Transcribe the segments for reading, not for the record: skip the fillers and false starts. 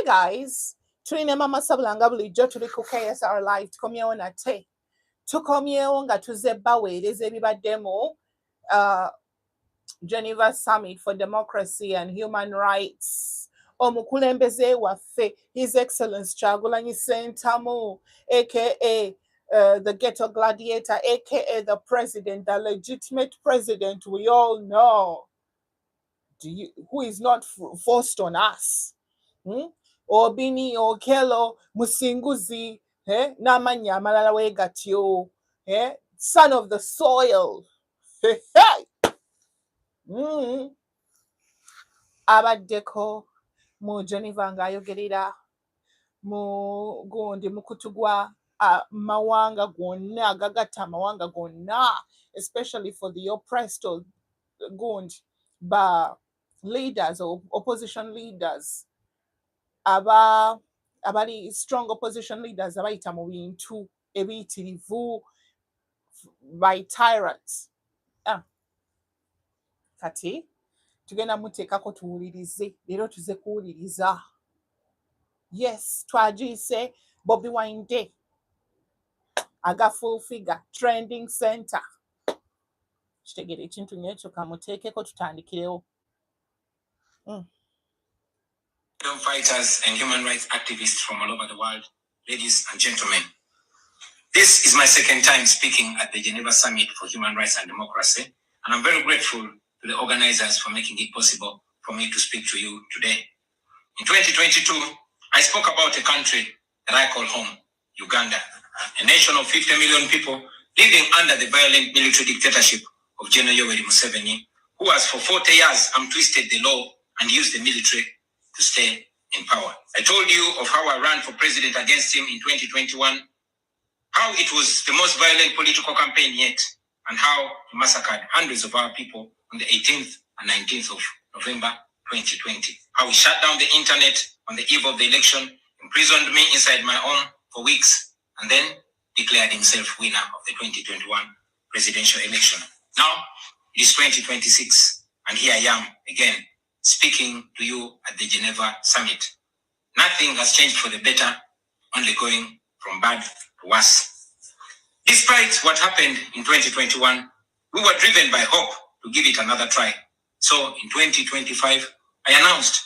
Hi guys, tulina mama sabulanga bulijjo tuli ku KSR live tukomyewo nate. Tukomyewo nga tuzze baweereza ebibaddemu Geneva Summit for Democracy and Human Rights. Omukulembeze waffe, His Excellence Kyagulanyi Ssentamu, aka the ghetto gladiator, aka the president, the legitimate president we all know. Who is not forced on us. Obini, Okelo, Musinguzi, n'amannya amalala weegatyo, son of the soil. Abaddeko mu Geneva ng'ayogerera mu gundi mukutugwa mawanga gonna agagatta amawanga gonna, especially for the oppressed gundi ba leaders or opposition leaders abali strong opposition leaders abayita mu bintu ebiyitirivu by tyrants. Kati tugenda muteekako tuwulirize, leero tuze kuwuliriza. Yes, twagiyise Bobi Wine Day aga full figure trending center. Kitegere ekintu nyekyo kamuteekeko tutandikirewo. Freedom fighters and human rights activists from all over the world, ladies and gentlemen. This is my second time speaking at the Geneva Summit for Human Rights and Democracy, and I'm very grateful to the organizers for making it possible for me to speak to you today. In 2022, I spoke about a country that I call home, Uganda, a nation of 50 million people living under the violent military dictatorship of General Yoweri Museveni, who has for 40 years twisted the law and used the military to stay in power. I told you of how I ran for president against him in 2021, how it was the most violent political campaign yet, and how he massacred hundreds of our people on the 18th and 19th of November 2020. How he shut down the internet on the eve of the election, imprisoned me inside my home for weeks, and then declared himself winner of the 2021 presidential election. Now, it is 2026, and here I am again, speaking to you at the Geneva Summit. Nothing has changed for the better, only going from bad to worse. Despite what happened in 2021, we were driven by hope to give it another try. So in 2025, I announced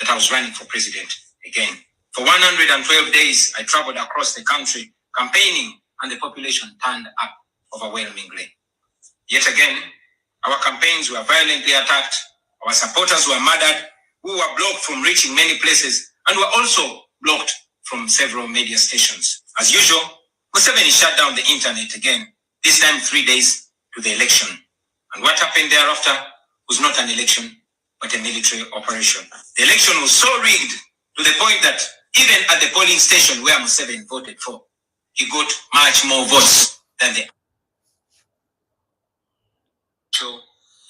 that I was running for president again. For 112 days, I traveled across the country campaigning, and the population turned up overwhelmingly. Yet again, our campaigns were violently attacked, our supporters were murdered, we were blocked from reaching many places, and were also blocked from several media stations. As usual, Museveni shut down the internet again, this time 3 days to the election. And what happened thereafter was not an election, but a military operation. The election was so rigged to the point that even at the polling station where Museveni voted for, he got much more votes than the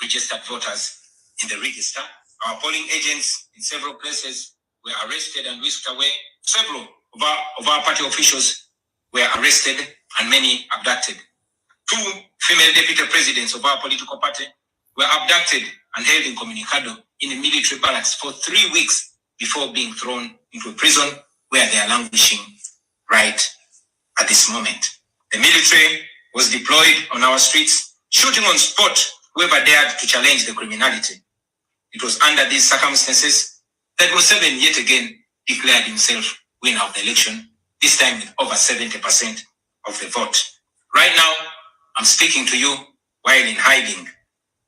registered voters in the register. Our polling agents in several places were arrested and whisked away. Several of our party officials were arrested and many abducted. 2 female deputy presidents of our political party were abducted and held incommunicado in a military barracks for 3 weeks before being thrown into a prison where they are languishing right at this moment. The military was deployed on our streets, shooting on spot whoever dared to challenge the criminality. It was under these circumstances that Museveni yet again declared himself winner of the election, this time with over 70% of the vote. Right now, I'm speaking to you while in hiding.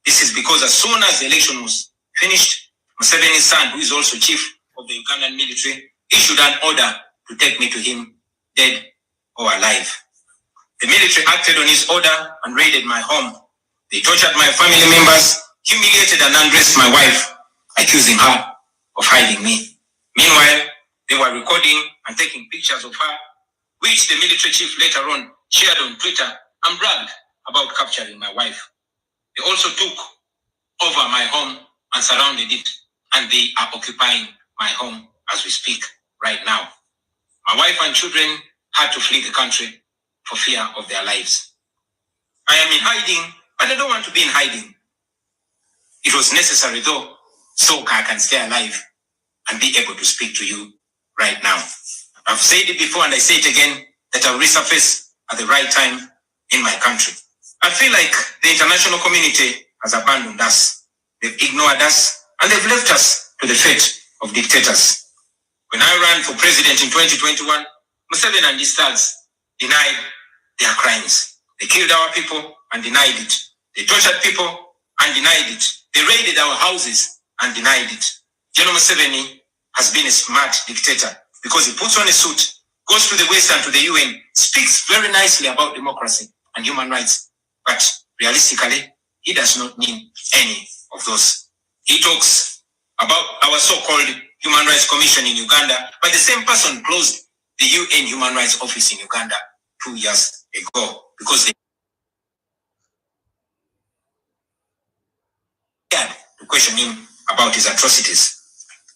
This is because as soon as the election was finished, Museveni's son, who is also chief of the Ugandan military, issued an order to take me to him, dead or alive. The military acted on his order and raided my home. They tortured my family members, humiliated and undressed my wife, accusing her of hiding me. Meanwhile, they were recording and taking pictures of her, which the military chief later on shared on Twitter and bragged about capturing my wife. They also took over my home and surrounded it, and they are occupying my home as we speak right now. My wife and children had to flee the country for fear of their lives. I am in hiding, but I don't want to be in hiding. It was necessary though, so I can stay alive and be able to speak to you right now. I've said it before and I say it again, that I'll resurface at the right time in my country. I feel like the international community has abandoned us. They've ignored us and they've left us to the fate of dictators. When I ran for president in 2021, Museveni and his thugs denied their crimes. They killed our people and denied it. They tortured people and denied it. They raided our houses and denied it. General Museveni has been a smart dictator because he puts on a suit, goes to the West and to the UN, speaks very nicely about democracy and human rights, but realistically, he does not mean any of those. He talks about our so-called Human Rights Commission in Uganda, but the same person closed the UN Human Rights Office in Uganda 2 years ago because they had to question him about his atrocities.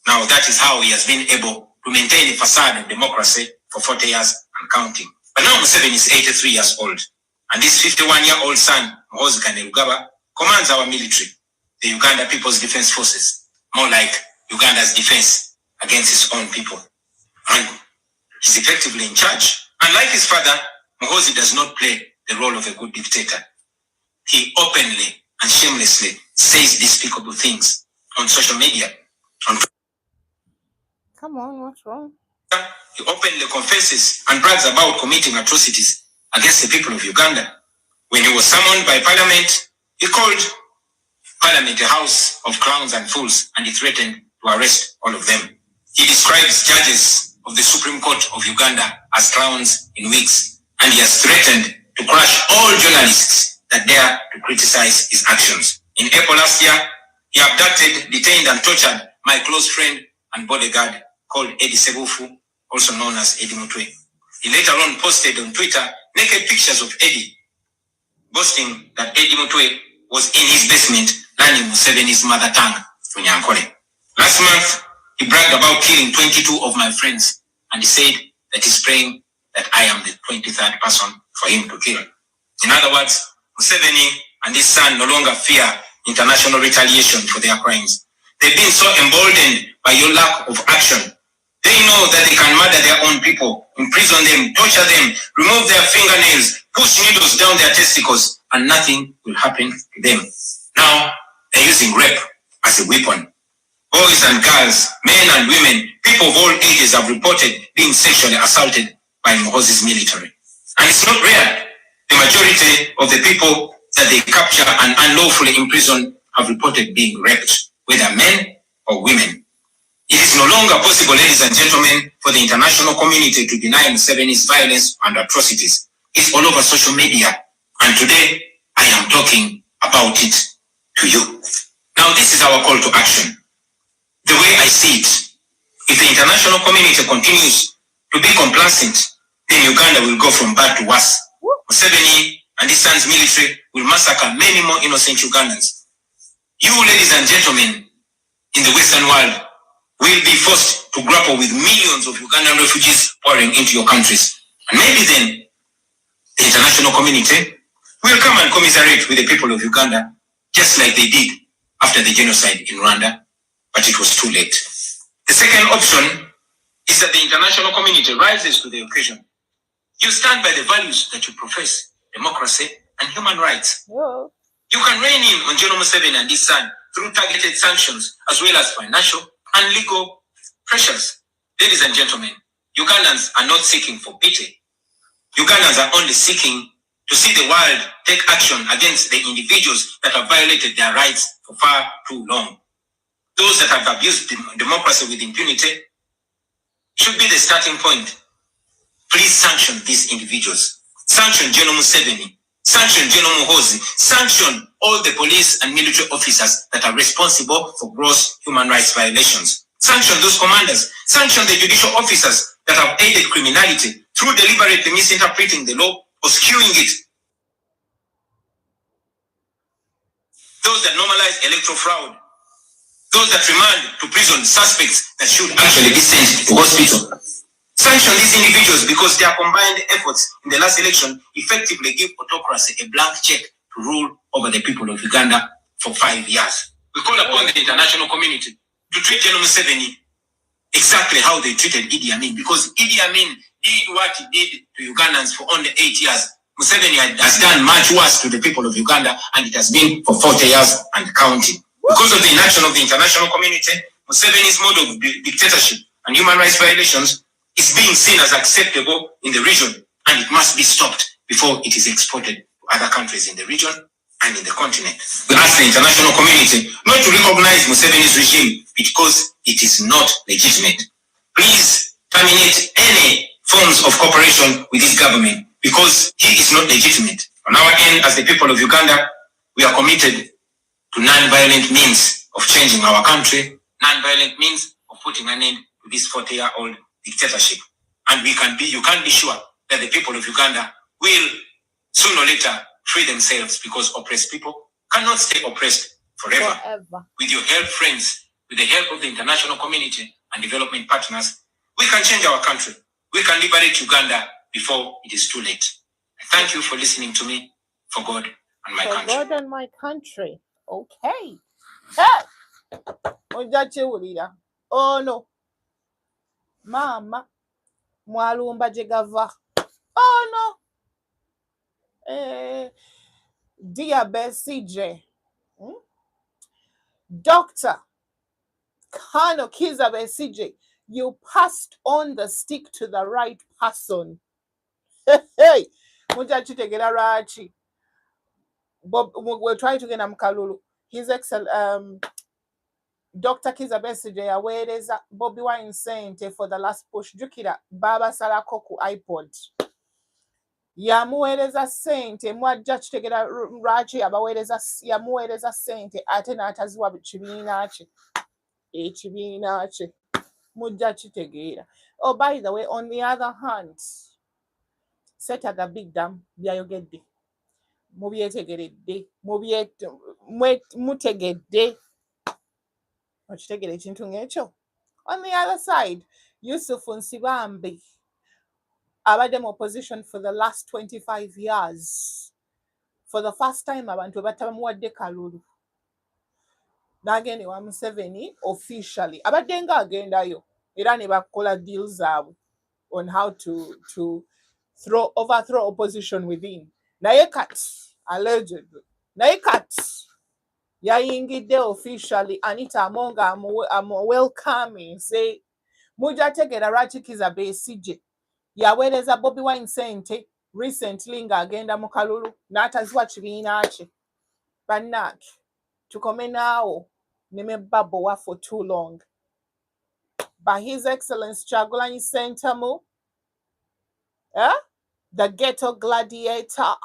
Now that is how he has been able to maintain a facade of democracy for 40 years and counting. But now Museveni is 83 years old, and this 51-year-old son, Muhoozi commands our military, the Uganda People's Defense Forces, more like Uganda's defense against its own people. And he's effectively in charge. And like his father, Muhoozi does not play the role of a good dictator. He openly and shamelessly says despicable things on social media. Come on, what's wrong? He openly confesses and brags about committing atrocities against the people of Uganda. When he was summoned by Parliament, he called Parliament a house of clowns and fools, and he threatened to arrest all of them. He describes judges of the Supreme Court of Uganda as clowns in wigs, and he has threatened to crush all journalists that dare to criticize his actions. In April last year, he abducted, detained, and tortured my close friend and bodyguard called Eddie Sebufu, also known as Eddie Mutwe. He later on posted on Twitter naked pictures of Eddie, boasting that Eddie Mutwe was in his basement learning Museveni's mother tongue, Funyankole. Last month, he bragged about killing 22 of my friends, and he said that he's praying that I am the 23rd person for him to kill. In other words, Museveni and his son no longer fear international retaliation for their crimes. They've been so emboldened by your lack of action. They know that they can murder their own people, imprison them, torture them, remove their fingernails, push needles down their testicles, and nothing will happen to them. Now, they're using rape as a weapon. Boys and girls, men and women, people of all ages have reported being sexually assaulted by Muhoozi's military. And it's not rare. The majority of the people that they capture and unlawfully imprison have reported being raped, whether men or women. It is no longer possible, ladies and gentlemen, for the international community to deny Museveni's violence and atrocities. It's all over social media. And today, I am talking about it to you. Now, this is our call to action. The way I see it, if the international community continues to be complacent, then Uganda will go from bad to worse. Museveni and his son's military will massacre many more innocent Ugandans. You, ladies and gentlemen, in the Western world, will be forced to grapple with millions of Ugandan refugees pouring into your countries. And maybe then, the international community will come and commiserate with the people of Uganda, just like they did after the genocide in Rwanda, but it was too late. The second option is that the international community rises to the occasion. You stand by the values that you profess, democracy and human rights. Whoa. You can rein in on General Museveni and his son through targeted sanctions as well as financial and legal pressures. Ladies and gentlemen, Ugandans are not seeking for pity. Ugandans are only seeking to see the world take action against the individuals that have violated their rights for far too long. Those that have abused democracy with impunity should be the starting point. Please sanction these individuals. Sanction General Museveni. Sanction General Muhoozi. Sanction all the police and military officers that are responsible for gross human rights violations. Sanction those commanders. Sanction the judicial officers that have aided criminality through deliberately misinterpreting the law or skewing it. Those that normalize electoral fraud. Those that remand to prison suspects that should actually be sent to hospital. Sanction these individuals because their combined efforts in the last election effectively give autocracy a blank check to rule over the people of Uganda for 5 years. We call upon the international community to treat General Museveni exactly how they treated Idi Amin, because Idi Amin did what he did to Ugandans for only 8 years. Museveni has done much worse to the people of Uganda, and it has been for 40 years and counting. Because of the inaction of the international community, Museveni's mode of dictatorship and human rights violations is being seen as acceptable in the region, and it must be stopped before it is exported to other countries in the region and in the continent. We ask the international community not to recognize Museveni's regime because it is not legitimate. Please terminate any forms of cooperation with this government because he is not legitimate. On our end, as the people of Uganda, we are committed to non-violent means of changing our country, non-violent means of putting an end to this 40-year-old dictatorship. And you can be sure that the people of Uganda will sooner or later free themselves, because oppressed people cannot stay oppressed forever. With your help, friends, with the help of the international community and development partners, we can change our country. We can liberate Uganda before it is too late. Thank you for listening to me. For God and my country. For God and my country. Okay. Hey! Oh no. Mama. Mwalumba jegava. Oh no. Dear CJ. Doctor Kano Kiza CJ, you passed on the stick to the right person. Hey, mujachitegera rachi. Bob, we'll try to get Kalulu. His excellent Dr. Kiza Besije aweereza Bobi Wine sente for the last push. Jukira Baba Salakoku iPod. Yamuweereza sente mwajja kitegera lwaki yamuweereza sente ate n'ataziwa kibiina kye. Ekibiina kye. Mujja kitegeera. Oh, by the way, on the other hand, Setaga Big Dam byayogedde. Mubyetegeredde. Mutegedde. Okitegere ekintu ng'ekyo. On the other side, Yusuf Nsibambi abadde mu opposition for the last 25 years. For the first time, abantu batamuwadde kalulu. N'agenda ewa Museveni officially. Abadde nga agendayo. Era ne bakola deals zaabwe on how to overthrow opposition within. Naye kati, allegedly. Naye kati, yayingidde officially Anita Amonga welcoming say mujja tegera lwaki Kiza Besigye yaweereza Bobi Wine sente recently ng'agenda mu kalulu n'ataziwa kibiina kye. Bannange tukome naawo ne mebbabowa for too long. By His Excellency Kyagulanyi Ssentamu, the ghetto gladiator,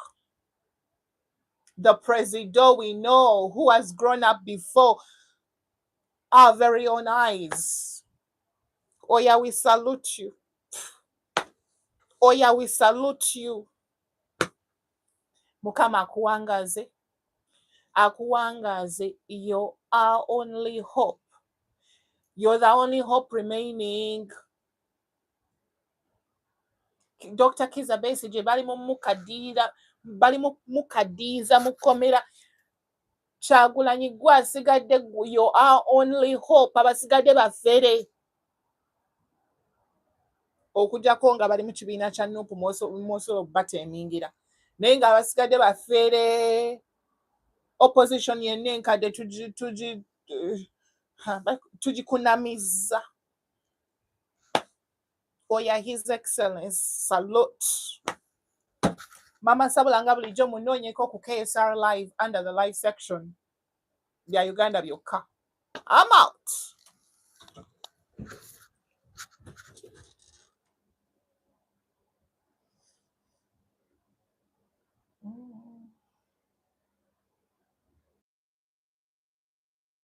the president we know who has grown up before our very own eyes. Oya, we salute you. Oya, we salute you. Mukama akuwangaze. Akuwangaze, you're our only hope. You're the only hope remaining. Dr. Kiza Besigye bali mukadiza mukomera. Kyagulanyi gwe asigadde, you're our only hope. Abasigadde bafere. Okujjako nga bali mu kibiina kya Nuupu Mosolo batemingira. Naye nga abasigadde bafere. Opposition yenna enkadde tugikunamiza. Oya, His Excellency, salute. Mama Sabulanga bulijjo munoonyeko ku KSR Live under the live section bya Uganda byokka. I'm out.